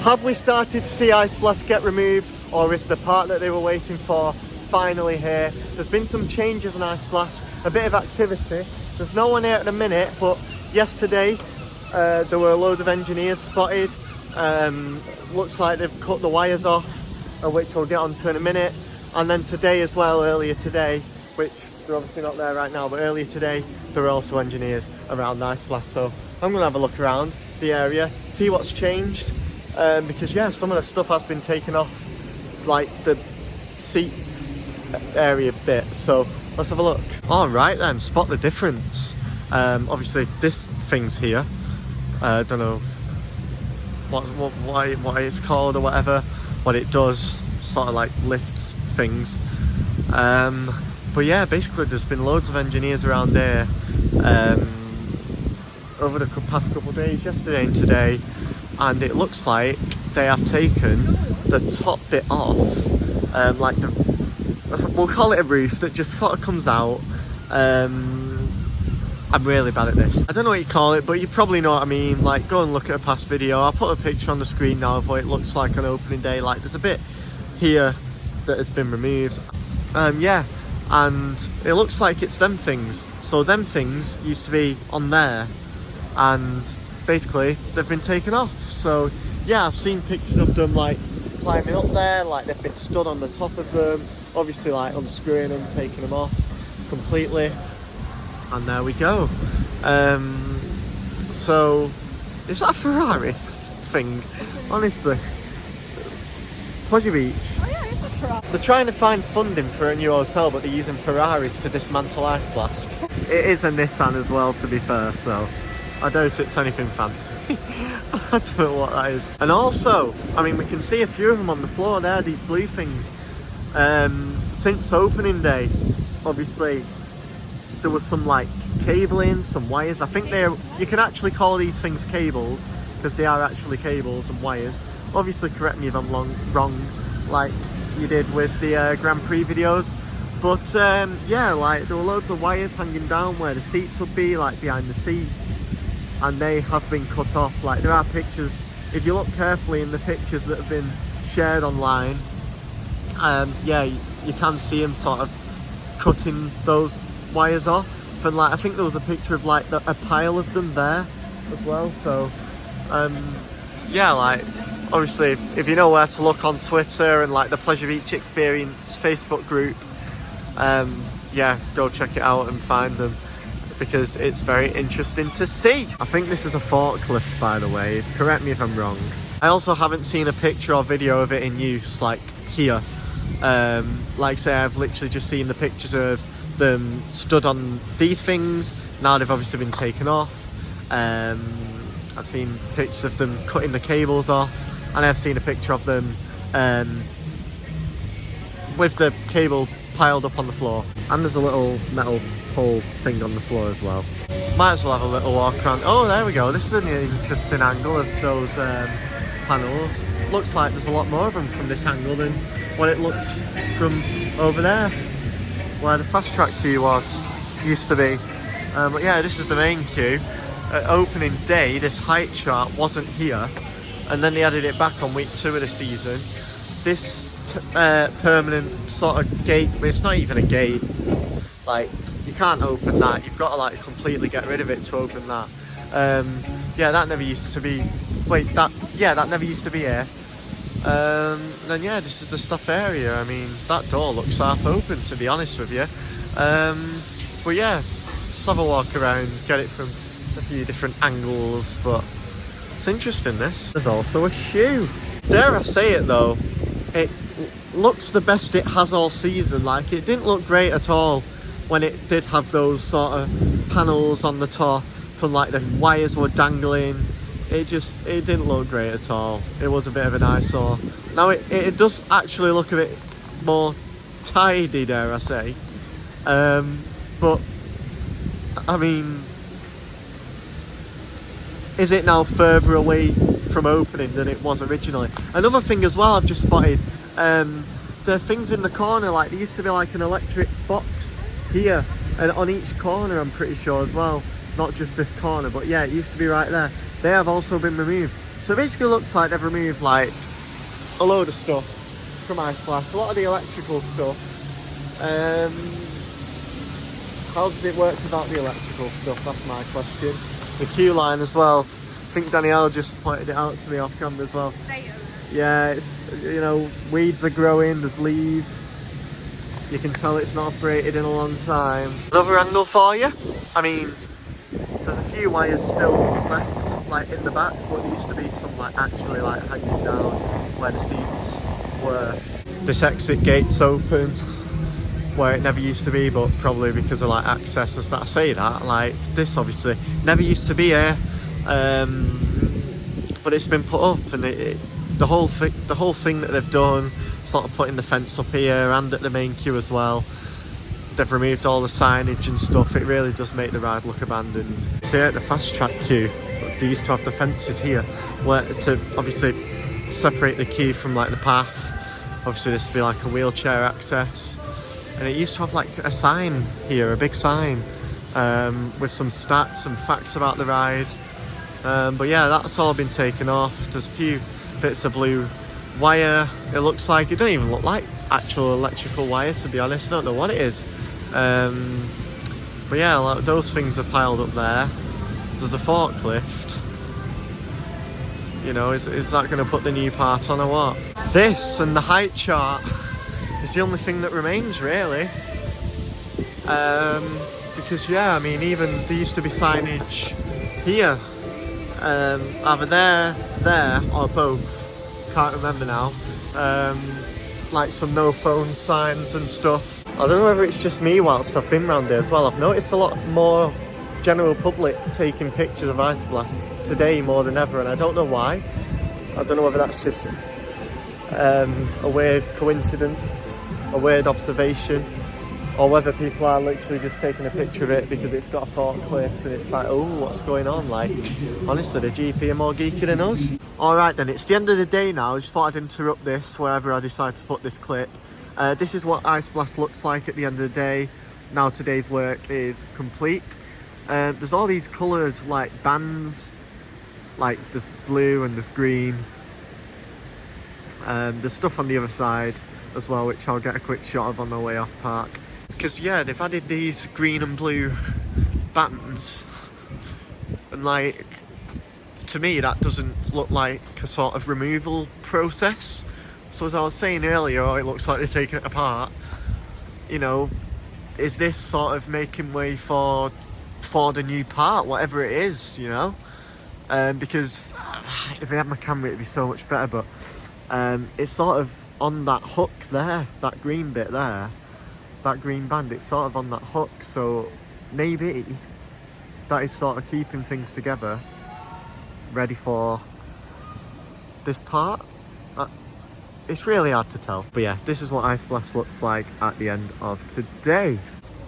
Have we started to see Ice Blast get removed, or is the part that they were waiting for finally here? There's been some changes in Ice Blast, a bit of activity. There's no one here at the minute, but yesterday there were loads of engineers spotted. Looks like they've cut the wires off, which we'll get onto in a minute. And then today as well, earlier today, which they're obviously not there right now, but earlier today there were also engineers around Ice Blast. So I'm gonna have a look around the area, see what's changed. Because yeah, some of the stuff has been taken off, like the seats area bit. So let's have a look. All right then, spot the difference. Obviously this thing's here. Don't know what it's called or whatever. What it does, sort of like lifts things. But yeah, basically there's been loads of engineers around there over the past couple of days, yesterday and today. And it looks like they have taken the top bit off, like we'll call it a roof that just sort of comes out. I'm really bad at this. I don't know what you call it, but you probably know what I mean. Like, go and look at a past video. I'll put a picture on the screen now of what it looks like on opening day. Like, there's a bit here that has been removed. Yeah, and it looks like it's them things. So them things used to be on there, and basically they've been taken off. So yeah, I've seen pictures of them like climbing up there, like they've been stood on the top of them, obviously like unscrewing them, taking them off completely, and there we go. So is that a Ferrari thing? Honestly, Pleasure Beach. Oh yeah, it's a Ferrari. They're trying to find funding for a new hotel, but they're using Ferraris to dismantle Ice Blast. It is a Nissan as well, to be fair, so I doubt it's anything fancy. I don't know what that is. And also, I mean, we can see a few of them on the floor there, these blue things. Since opening day, obviously, there was some like cabling, some wires. I think you can actually call these things cables, because they are actually cables and wires. Obviously, correct me if I'm wrong, like you did with the Grand Prix videos. But yeah, like there were loads of wires hanging down where the seats would be, like behind the seats. And they have been cut off. Like, there are pictures, if you look carefully in the pictures that have been shared online, yeah, you can see them sort of cutting those wires off. And like, I think there was a picture of like a pile of them there as well. So yeah, like obviously if you know where to look on Twitter and like the Pleasure Beach Experience Facebook group, yeah, go check it out and find them, because it's very interesting to see. I think this is a forklift, by the way. Correct me if I'm wrong. I also haven't seen a picture or video of it in use, like here. Like say, I've literally just seen the pictures of them stood on these things. Now they've obviously been taken off. I've seen pictures of them cutting the cables off, and I've seen a picture of them with the cable piled up on the floor. And there's a little metal pole thing on the floor as well. Might as well have a little walk around. Oh, there we go. This is an interesting angle of those panels. Looks like there's a lot more of them from this angle than what it looked from over there, where the fast track queue used to be. But yeah, this is the main queue. At opening day, this height chart wasn't here, and then they added it back on week 2 of the season. This permanent sort of gate, it's not even a gate, like you can't open that, you've got to like completely get rid of it to open that. Yeah, that never used to be, that never used to be here. Then yeah, this is the stuff area. I mean, that door looks half open, to be honest with you. But yeah, just have a walk around, get it from a few different angles, but it's interesting this. There's also a shoe. Dare I say it though, it looks the best it has all season. Like, it didn't look great at all when it did have those sort of panels on the top and like the wires were dangling. It didn't look great at all. It was a bit of an eyesore. Now it does actually look a bit more tidy, dare I say. But I mean, is it now further away from opening than it was originally? Another thing as well I've just spotted, the things in the corner, like there used to be like an electric box here and on each corner, I'm pretty sure as well, not just this corner, but yeah, it used to be right there. They have also been removed. So it basically looks like they've removed like a load of stuff from Ice Blast, a lot of the electrical stuff. How does it work without the electrical stuff? That's my question. The queue line as well. I think Danielle just pointed it out to me off camera as well. Yeah, it's, you know, weeds are growing, there's leaves. You can tell it's not operated in a long time. Another angle for you. I mean, there's a few wires still left, like in the back, but there used to be some like actually like hanging down where the seats were. This exit gate's open, where it never used to be, but probably because of like access and stuff. I say that, like this obviously never used to be here, but it's been put up, and the whole thing that they've done, sort of putting the fence up here and at the main queue as well. They've removed all the signage and stuff. It really does make the ride look abandoned. See, at the fast track queue, they used to have the fences here, where to obviously separate the queue from like the path. Obviously, this would be like a wheelchair access. And it used to have like a sign here, a big sign, with some stats and facts about the ride. But yeah, that's all been taken off. There's a few bits of blue wire. It looks like, it don't even look like actual electrical wire, to be honest. I don't know what it is. But yeah, like, those things are piled up there. There's a forklift. You know, is that going to put the new part on or what? This and the height chart is the only thing that remains, really. Because yeah, I mean, even there used to be signage here, either there or both, can't remember now, like some no phone signs and stuff. I don't know whether it's just me whilst I've been around here as well. I've noticed a lot more general public taking pictures of Ice Blast today more than ever, and I don't know why. I don't know whether that's just a weird coincidence, a weird observation, or whether people are literally just taking a picture of it because it's got a forklift and it's like, oh, what's going on? Like, honestly, the GP are more geeky than us. Alright then, it's the end of the day now. I just thought I'd interrupt this wherever I decide to put this clip. This is what Ice Blast looks like at the end of the day. Now today's work is complete. There's all these coloured like bands, like there's blue and there's green. There's stuff on the other side as well, which I'll get a quick shot of on my way off park. Because yeah, they've added these green and blue bands, and like, to me that doesn't look like a sort of removal process. So as I was saying earlier, oh, it looks like they're taking it apart. You know, is this sort of making way for the new part, whatever it is, you know? Because if I had my camera it'd be so much better, but it's sort of on that hook there, that green bit there, that green band, it's sort of on that hook, so maybe that is sort of keeping things together, ready for this part. It's really hard to tell. But yeah, this is what Ice Blast looks like at the end of today.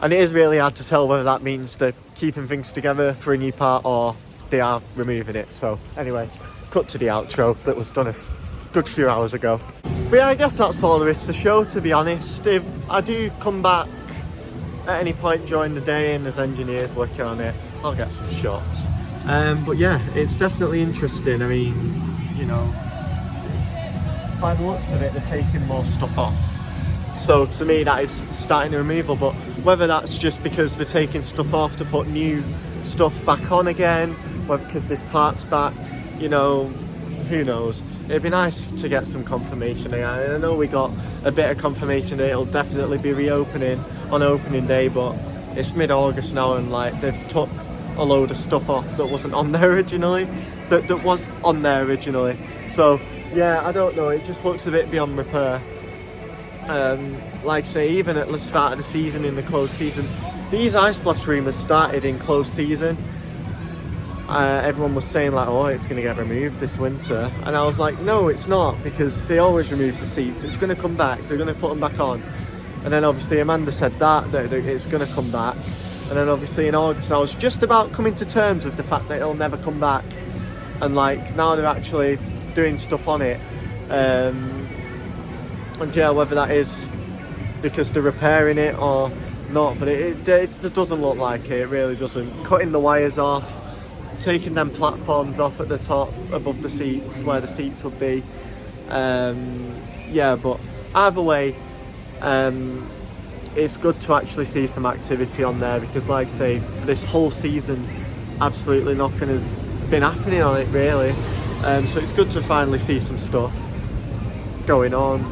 And it is really hard to tell whether that means they're keeping things together for a new part or they are removing it. So anyway, cut to the outro that was done a good few hours ago. But yeah, I guess that's all there is to show, to be honest. If I do come back at any point during the day and there's engineers working on it, I'll get some shots. But yeah, it's definitely interesting. I mean, you know, by the looks of it, they're taking more stuff off. So to me, that is starting the removal. But whether that's just because they're taking stuff off to put new stuff back on again, or because this part's back, you know, who knows. It'd be nice to get some confirmation. I know we got a bit of confirmation that it'll definitely be reopening on opening day, but it's mid-August now, and like they've took a load of stuff off that wasn't on there originally, that was on there originally. So yeah, I don't know, it just looks a bit beyond repair. Like say, even at the start of the season, in the closed season, these Ice Blast rumours started in closed season. Everyone was saying like, oh, it's going to get removed this winter, and I was like, no, it's not, because they always remove the seats. It's going to come back, they're going to put them back on. And then obviously Amanda said that it's going to come back, and then obviously in August I was just about coming to terms with the fact that it'll never come back, and like now they're actually doing stuff on it. And yeah, whether that is because they're repairing it or not, but it doesn't look like it. It really doesn't. Cutting the wires off, taking them platforms off at the top above the seats where the seats would be. Yeah, but either way, it's good to actually see some activity on there, because like I say, for this whole season absolutely nothing has been happening on it really. So it's good to finally see some stuff going on.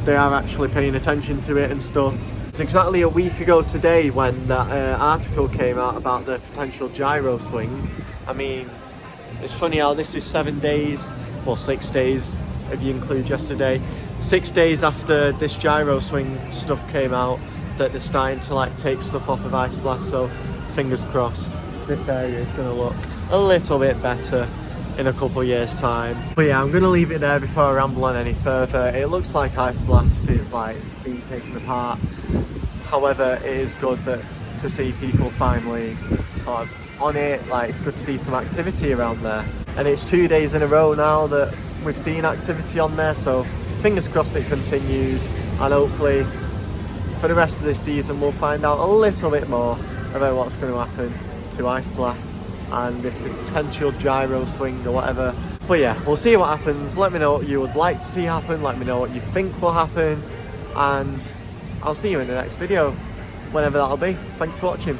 They are actually paying attention to it and stuff. It's exactly a week ago today when that article came out about the potential gyro swing. I mean, it's funny how this is 7 days, well 6 days if you include yesterday, 6 days after this gyro swing stuff came out, that they're starting to like take stuff off of Ice Blast, so fingers crossed this area is going to look a little bit better in a couple years time. But yeah, I'm going to leave it there before I ramble on any further. It looks like Ice Blast is like being taken apart. However, it is good that to see people finally sort of on it. Like, it's good to see some activity around there, and it's 2 days in a row now that we've seen activity on there, so fingers crossed it continues, and hopefully for the rest of this season we'll find out a little bit more about what's going to happen to Ice Blast and this potential gyro swing or whatever. But yeah, we'll see what happens. Let me know what you would like to see happen, let me know what you think will happen, and I'll see you in the next video, whenever that'll be. Thanks for watching.